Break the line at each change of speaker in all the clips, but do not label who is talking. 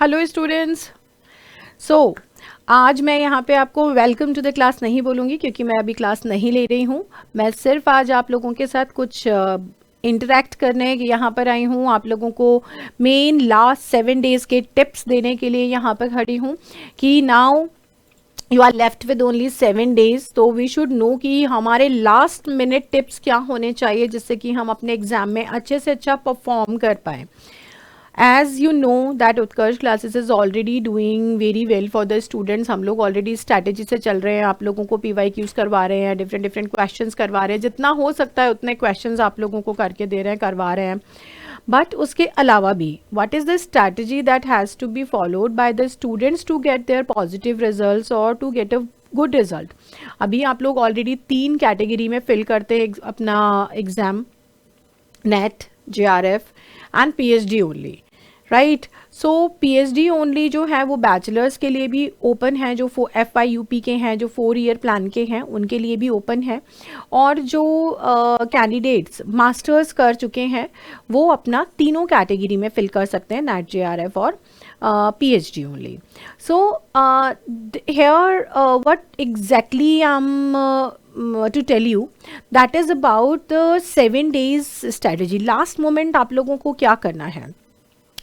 Hello students. सो आज मैं यहाँ पे आपको वेलकम टू द क्लास नहीं बोलूँगी क्योंकि मैं अभी क्लास नहीं ले रही हूँ। मैं सिर्फ आज आप लोगों के साथ कुछ इंटरेक्ट करने यहाँ पर आई हूँ। आप लोगों को मेन लास्ट 7 डेज़ के टिप्स देने के लिए यहाँ पर खड़ी हूँ कि now you are left with only 7 days, तो वी शुड नो कि हमारे लास्ट मिनट टिप्स क्या होने चाहिए जिससे कि हम अपने एग्जाम में अच्छे से अच्छा परफॉर्म कर पाएँ। As you know that Utkarsh classes is already doing very well for the students। हम लोग ऑलरेडी स्ट्रैटेजी से चल रहे हैं, आप लोगों को PYQs करवा रहे हैं, डिफरेंट डिफरेंट क्वेश्चंस करवा रहे हैं, जितना हो सकता है उतने क्वेश्चंस आप लोगों को करके दे रहे हैं, करवा रहे हैं। बट उसके अलावा भी what is the strategy that has to be followed by the students to get their positive results और to get a good result. अभी आप लोग ऑलरेडी 3 कैटेगरी में फिल करते हैं अपना exam, net, JRF and PhD only, right. So PhD only जो है वो बैचलर्स के लिए भी ओपन है, जो FYUP के हैं, जो 4 ईयर प्लान के हैं उनके लिए भी ओपन है, और जो कैंडिडेट्स मास्टर्स कर चुके हैं वो अपना तीनों कैटेगरी में फिल कर सकते हैं, नेट, JRF और PhD only. So here what exactly I'm to tell you, that is about the 7 days strategy। Last moment आप लोगों को क्या करना है।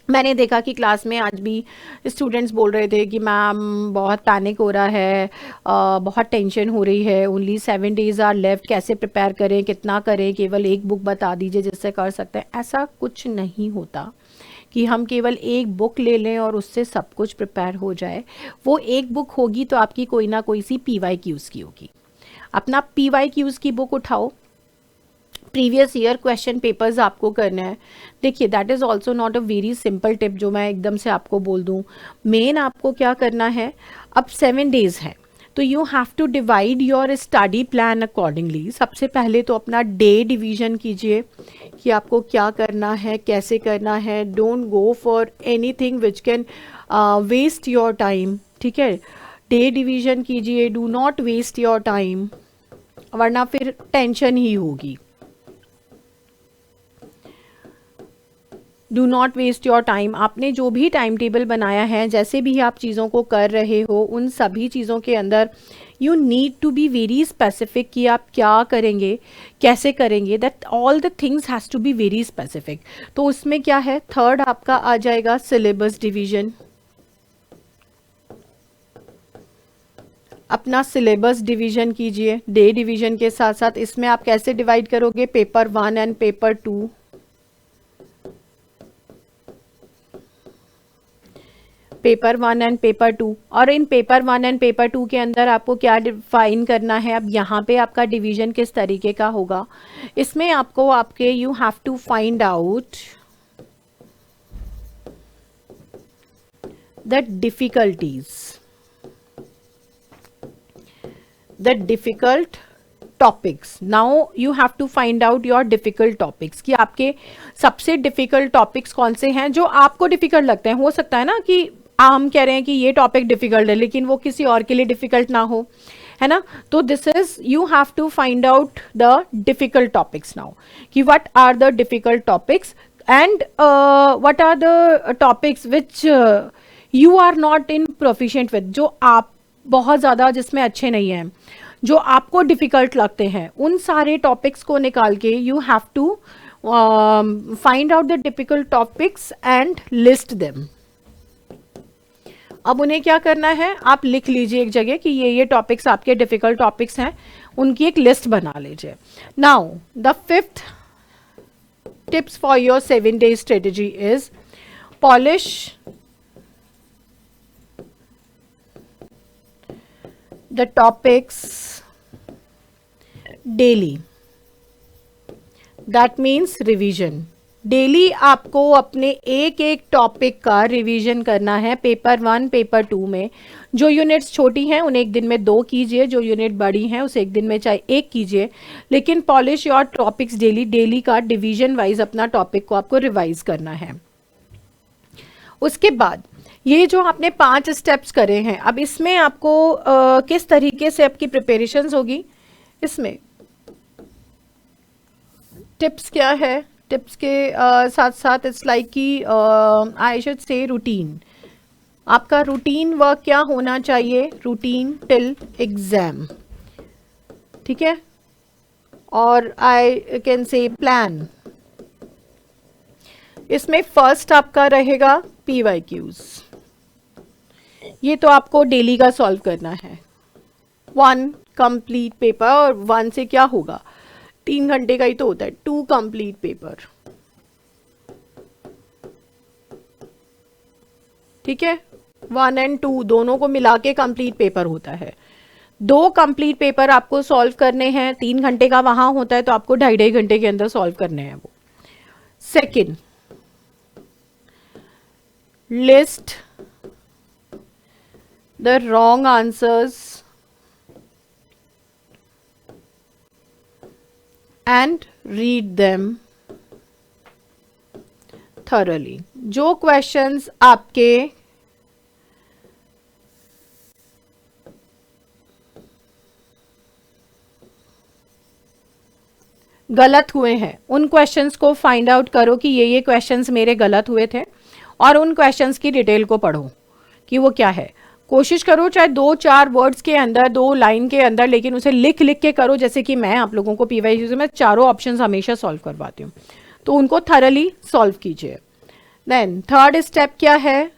मैंने देखा कि क्लास में आज भी स्टूडेंट्स बोल रहे थे कि मैम बहुत पैनिक हो रहा है, बहुत टेंशन हो रही है, ओनली 7 डेज आर लेफ्ट, कैसे प्रिपेयर करें, कितना करें, केवल एक बुक बता दीजिए जिससे कर सकते हैं। ऐसा कुछ नहीं होता कि हम केवल एक बुक ले लें और उससे सब कुछ प्रिपेयर हो जाए। वो एक बुक होगी तो आपकी कोई ना कोई सी PYQs की होगी। अपना PYQs की बुक उठाओ, प्रीवियस ईयर क्वेश्चन पेपर्स आपको करना है। देखिए that is also not a very simple tip जो मैं एकदम से आपको बोल दूँ। मेन आपको क्या करना है, अब 7 डेज़ है तो you have to divide your study plan accordingly. सबसे पहले तो अपना डे डिवीजन कीजिए कि आपको क्या करना है, कैसे करना है। Don't go for anything which can waste your time, ठीक है। डे डिवीजन कीजिए, do not waste your time, वरना फिर टेंशन ही होगी। Do not waste your time. आपने जो भी टाइम टेबल बनाया है, जैसे भी आप चीज़ों को कर रहे हो, उन सभी चीज़ों के अंदर you need to be very specific कि आप क्या करेंगे, कैसे करेंगे। That all the things has to be very specific. तो उसमें क्या है, थर्ड आपका आ जाएगा सिलेबस डिवीजन। अपना सिलेबस डिवीजन कीजिए डे डिवीजन के साथ साथ। इसमें आप कैसे डिवाइड करोगे, paper 1 and paper 2। Paper 1 and paper 2, और इन पेपर 1 एंड पेपर 2 के अंदर आपको क्या डिफाइन करना है। अब यहाँ पे आपका डिवीजन किस तरीके का होगा, इसमें आपको आपके you have to find out the difficulties, the difficult topics. Now you have to find out your difficult topics कि आपके सबसे डिफिकल्ट टॉपिक्स कौन से हैं जो आपको डिफिकल्ट लगते हैं। हो सकता है ना कि हम कह रहे हैं कि ये टॉपिक डिफिकल्ट है लेकिन वो किसी और के लिए डिफिकल्ट ना हो, है ना। तो this is you have to find out the difficult topics now, कि what are the difficult topics and what are the topics which you are not in proficient with, जो आप बहुत ज़्यादा जिसमें अच्छे नहीं हैं, जो आपको डिफ़िकल्ट लगते हैं। उन सारे टॉपिक्स को निकाल के you have to find out the difficult topics and list them. अब उन्हें क्या करना है, आप लिख लीजिए एक जगह कि ये टॉपिक्स आपके डिफिकल्ट टॉपिक्स हैं, उनकी एक लिस्ट बना लीजिए। Now the 5th tips for your 7 day strategy is polish the topics daily। that means revision। Daily आपको अपने एक एक टॉपिक का रिवीजन करना है। पेपर 1 पेपर 2 में जो यूनिट्स छोटी हैं उन्हें एक दिन में 2 कीजिए, जो यूनिट बड़ी हैं उसे एक दिन में चाहे 1 कीजिए, लेकिन polish your topics daily. Daily का डिवीजन वाइज अपना टॉपिक को आपको रिवाइज करना है। उसके बाद ये जो आपने 5 स्टेप्स करे हैं, अब इसमें आपको किस तरीके से आपकी प्रिपरेशंस होगी। इसमें टिप्स क्या है, टिप्स के साथ साथ इट्स लाइक कि आई शुड से रूटीन। आपका रूटीन वर्क क्या होना चाहिए, रूटीन टिल एग्जाम, ठीक है, और आई कैन से प्लान। इसमें फर्स्ट आपका रहेगा PYQs, ये तो आपको डेली का सॉल्व करना है, 1 कंप्लीट पेपर, और 1 से क्या होगा, 3 घंटे का ही तो होता है, 2 कंप्लीट पेपर, ठीक है, 1 और 2 दोनों को मिला के कंप्लीट पेपर होता है। 2 कंप्लीट पेपर आपको सॉल्व करने हैं, 3 घंटे का वहां होता है, तो आपको 2.5 घंटे के अंदर सॉल्व करने हैं वो। Second, list the wrong answers and read them thoroughly. जो क्वेश्चंस आपके गलत हुए हैं उन क्वेश्चंस को फाइंड आउट करो कि ये क्वेश्चंस मेरे गलत हुए थे, और उन क्वेश्चंस की डिटेल को पढ़ो कि वो क्या है। कोशिश करो चाहे 2-4 वर्ड्स के अंदर, 2 लाइन के अंदर, लेकिन उसे लिख लिख के करो, जैसे कि मैं आप लोगों को PYQ से मैं चारों ऑप्शंस हमेशा सॉल्व करवाती हूँ, तो उनको थरली सॉल्व कीजिए। देन थर्ड स्टेप क्या है,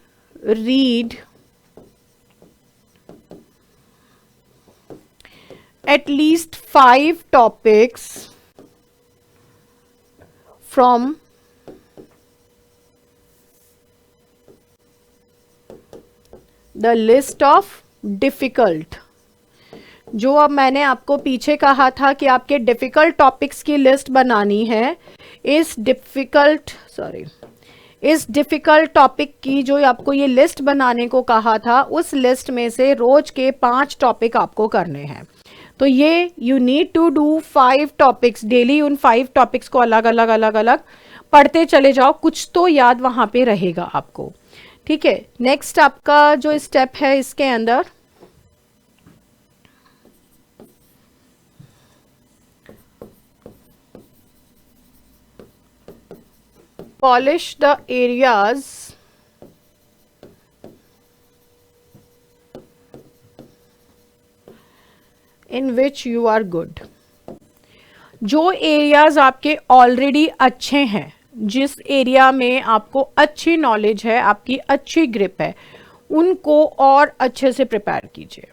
read at least 5 topics from the list of difficult। जो अब मैंने आपको पीछे कहा था कि आपके डिफिकल्ट टॉपिक्स की लिस्ट बनानी है, इस डिफिकल्ट टॉपिक की जो आपको ये लिस्ट बनाने को कहा था, उस लिस्ट में से रोज के 5 टॉपिक आपको करने हैं। तो ये you need to do 5 topics daily. उन 5 टॉपिक्स को अलग अलग पढ़ते चले जाओ, कुछ तो याद वहां पे रहेगा आपको, ठीक है। नेक्स्ट आपका जो स्टेप है इसके अंदर, polish the areas in which you are good. जो एरियाज आपके ऑलरेडी अच्छे हैं, जिस एरिया में आपको अच्छी नॉलेज है, आपकी अच्छी ग्रिप है, उनको और अच्छे से प्रिपेयर कीजिए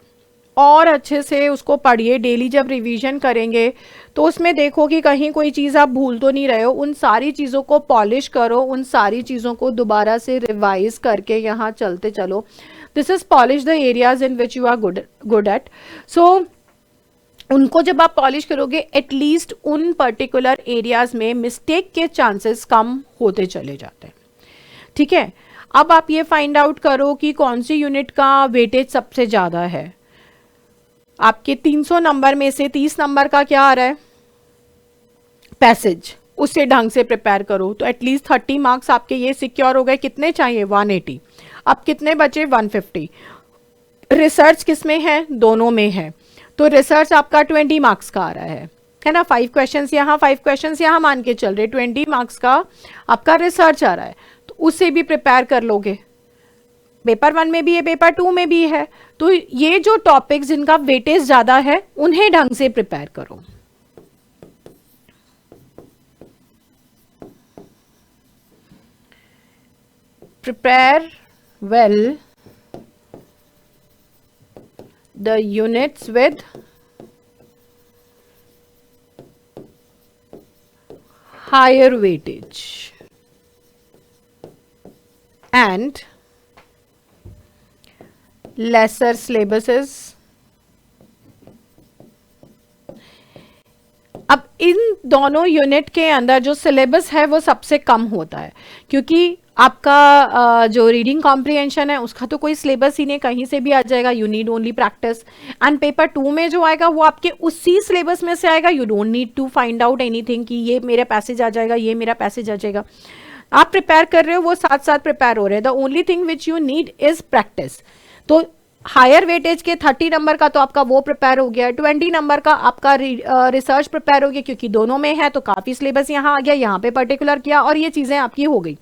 और अच्छे से उसको पढ़िए। डेली जब रिवीजन करेंगे तो उसमें देखो कि कहीं कोई चीज़ आप भूल तो नहीं रहे हो। उन सारी चीज़ों को पॉलिश करो, उन सारी चीज़ों को दोबारा से रिवाइज करके यहाँ चलते चलो। This is polish the areas in which you are good at. So उनको जब आप पॉलिश करोगे, एटलीस्ट उन पर्टिकुलर एरियाज में मिस्टेक के चांसेस कम होते चले जाते हैं, ठीक है। अब आप ये फाइंड आउट करो कि कौन सी यूनिट का वेटेज सबसे ज़्यादा है। आपके 300 नंबर में से 30 नंबर का क्या आ रहा है, पैसेज, उससे ढंग से प्रिपेयर करो, तो एटलीस्ट 30 मार्क्स आपके ये सिक्योर हो गए। कितने चाहिए, 180। अब कितने बचे, 150। रिसर्च किस में है, दोनों में है, तो रिसर्च आपका 20 मार्क्स का आ रहा है ना। 5 क्वेश्चंस यहाँ, 5 क्वेश्चंस यहाँ मान के चल रहे, 20 मार्क्स का आपका रिसर्च आ रहा है, तो उससे भी प्रिपेयर कर लोगे। पेपर 1 में भी है, पेपर 2 में भी है, तो ये जो टॉपिक्स जिनका वेटेज ज्यादा है उन्हें ढंग से प्रिपेयर करो। Prepare well the units with higher weightage and lesser syllabuses। अब इन दोनों यूनिट के अंदर जो सिलेबस है वो सबसे कम होता है, क्योंकि आपका जो रीडिंग कॉम्प्रिहेंशन है उसका तो कोई सिलेबस ही नहीं, कहीं से भी आ जाएगा। You need only practice. And paper 2 में जो आएगा वो आपके उसी सिलेबस में से आएगा। You don't need to find out anything कि ये मेरा पैसेज आ जाएगा, ये मेरा पैसेज आ जाएगा। आप प्रिपेयर कर रहे हो, वो साथ साथ प्रिपेयर हो रहे हैं। The only thing which you need is practice. तो हायर वेटेज के 30 नंबर का तो आपका वो प्रिपेयर हो गया, 20 नंबर का आपका रिसर्च प्रिपेयर हो गया, क्योंकि दोनों में है तो काफ़ी सिलेबस यहाँ आ गया, यहाँ पे पर्टिकुलर किया और ये चीज़ें आपकी हो गई।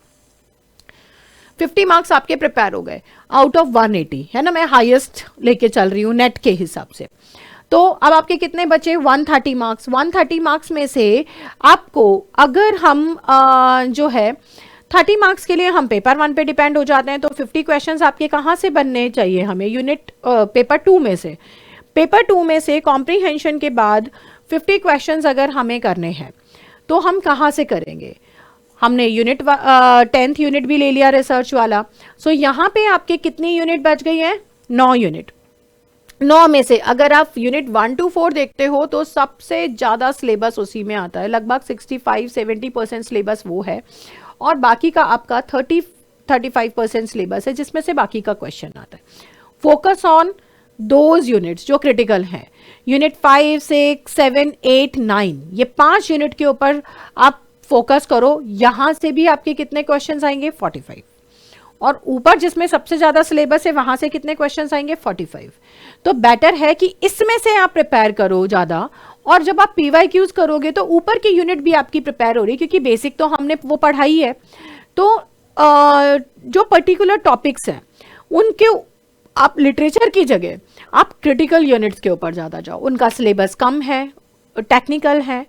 50 मार्क्स आपके प्रिपेयर हो गए आउट ऑफ 180, है ना, मैं हाईएस्ट लेके चल रही हूँ नेट के हिसाब से। तो अब आपके कितने बचे 130 मार्क्स। 130 मार्क्स में से आपको अगर हम जो है 30 मार्क्स के लिए हम पेपर 1 पे डिपेंड हो जाते हैं, तो 50 क्वेश्चंस आपके कहाँ से बनने चाहिए हमें, यूनिट पेपर 2 में से। पेपर 2 में से कॉम्प्रीहेंशन के बाद 50 क्वेश्चंस अगर हमें करने हैं तो हम कहाँ से करेंगे। हमने यूनिट 10th यूनिट भी ले लिया रिसर्च वाला। सो यहाँ पे आपके कितनी यूनिट बच गई है, 9 यूनिट। 9 में से अगर आप यूनिट 1 to 4 देखते हो तो सबसे ज़्यादा सिलेबस उसी में आता है, लगभग 65-70% सिलेबस वो है, और बाकी का आपका 30-35% सिलेबस है जिसमें से बाकी का क्वेश्चन आता है। फोकस ऑन दोज यूनिट्स जो क्रिटिकल हैं, यूनिट 5, 6, 7, 8, 9, ये 5 यूनिट के ऊपर आप फोकस करो। यहां से भी आपके कितने क्वेश्चंस आएंगे, 45, और ऊपर जिसमें सबसे ज्यादा सिलेबस है वहां से कितने क्वेश्चंस आएंगे, 45। तो बेटर है कि इसमें से आप प्रिपेयर करो ज्यादा, और जब आप PYQs करोगे तो ऊपर की यूनिट भी आपकी प्रिपेयर हो रही है, क्योंकि बेसिक तो हमने वो पढ़ाई है। तो जो पर्टिकुलर टॉपिक्स हैं उनके आप लिटरेचर की जगह आप क्रिटिकल यूनिट्स के ऊपर ज़्यादा जाओ। उनका सिलेबस कम है, टेक्निकल है,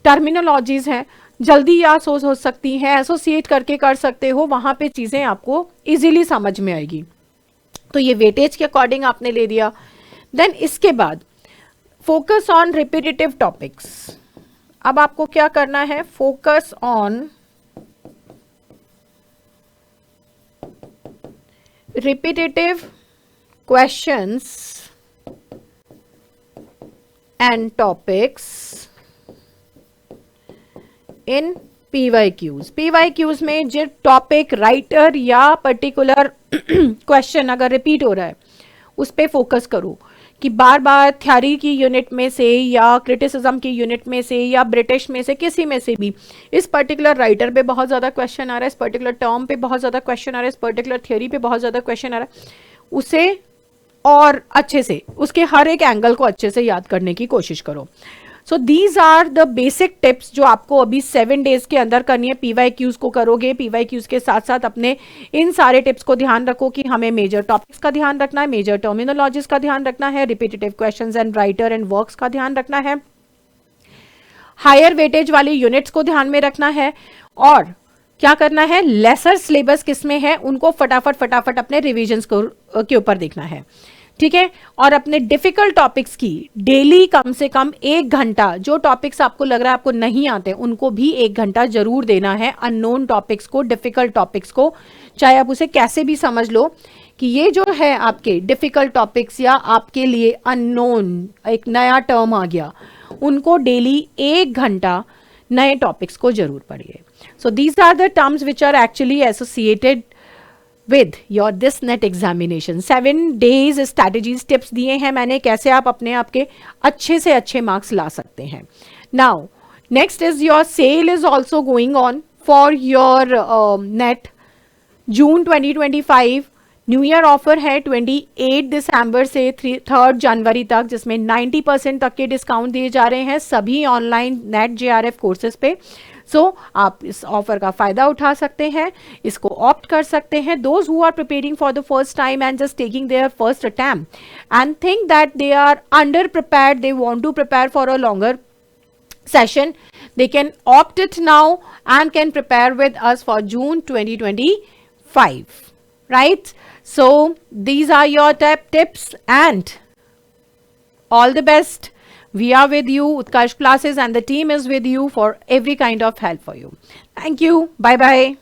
टर्मिनोलॉजीज हैं, जल्दी याद हो सकती हैं, एसोसिएट करके कर सकते हो, वहाँ पे चीज़ें आपको इजीली समझ में आएगी। तो ये वेटेज के अकॉर्डिंग आपने ले दिया। देन इसके बाद फोकस ऑन रिपीटेटिव टॉपिक्स। अब आपको क्या करना है, focus on repetitive questions and topics in PYQs। PYQs में जो टॉपिक राइटर या पर्टिकुलर क्वेश्चन अगर रिपीट हो रहा है उस पे फोकस करो, कि बार बार थ्योरी की यूनिट में से या क्रिटिसिज्म की यूनिट में से या ब्रिटिश में से किसी में से भी इस पर्टिकुलर राइटर पे बहुत ज़्यादा क्वेश्चन आ रहा है, इस पर्टिकुलर टर्म पे बहुत ज़्यादा क्वेश्चन आ रहा है, इस पर्टिकुलर थ्योरी पे बहुत ज़्यादा क्वेश्चन आ रहा है, उसे और अच्छे से उसके हर एक एंगल को अच्छे से याद करने की कोशिश करो। So these are the basic tips जो आपको अभी 7 डेज के अंदर करनी है। PYQs को करोगे, PYQs के साथ साथ अपने इन सारे टिप्स को ध्यान रखो कि हमें मेजर टॉपिक्स का ध्यान रखना है, मेजर टर्मिनोलॉजीज का ध्यान रखना है, repetitive questions and writer and works का ध्यान रखना है, हायर वेटेज वाली यूनिट्स को ध्यान में रखना है, और क्या करना है, लेसर सिलेबस किसमें है उनको फटाफट अपने रिविजन्स के ऊपर देखना है, ठीक है। और अपने डिफिकल्ट टॉपिक्स की डेली कम से कम 1 घंटा, जो टॉपिक्स आपको लग रहा है आपको नहीं आते उनको भी 1 घंटा जरूर देना है, अननोन टॉपिक्स को, डिफिकल्ट टॉपिक्स को, चाहे आप उसे कैसे भी समझ लो कि ये जो है आपके डिफिकल्ट टॉपिक्स या आपके लिए अननोन एक नया टर्म आ गया, उनको डेली 1 घंटा नए टॉपिक्स को जरूर पढ़िए। So these are the terms which are actually associated with your this net examination। 7 days strategies tips दिए हैं मैंने, कैसे आप अपने आप के अच्छे से अच्छे मार्क्स ला सकते हैं। Now next is your sale is also going on for your net June 2025। New year offer है 28 दिसंबर से 3 जनवरी तक, जिसमें 90% तक के डिस्काउंट दिए जा रहे हैं सभी ऑनलाइन नेट JRF कोर्सेज पे। सो आप इस ऑफर का फायदा उठा सकते हैं, इसको ऑप्ट कर सकते हैं। Those who are preparing for the first time and just taking their first attempt and think that they are under prepared, they want to prepare for a longer session, they can opt it now and can prepare with us for June 2025, right? So these are your tips and all the best. We are with you, Utkarsh Classes, and the team is with you for every kind of help for you. Thank you. Bye bye.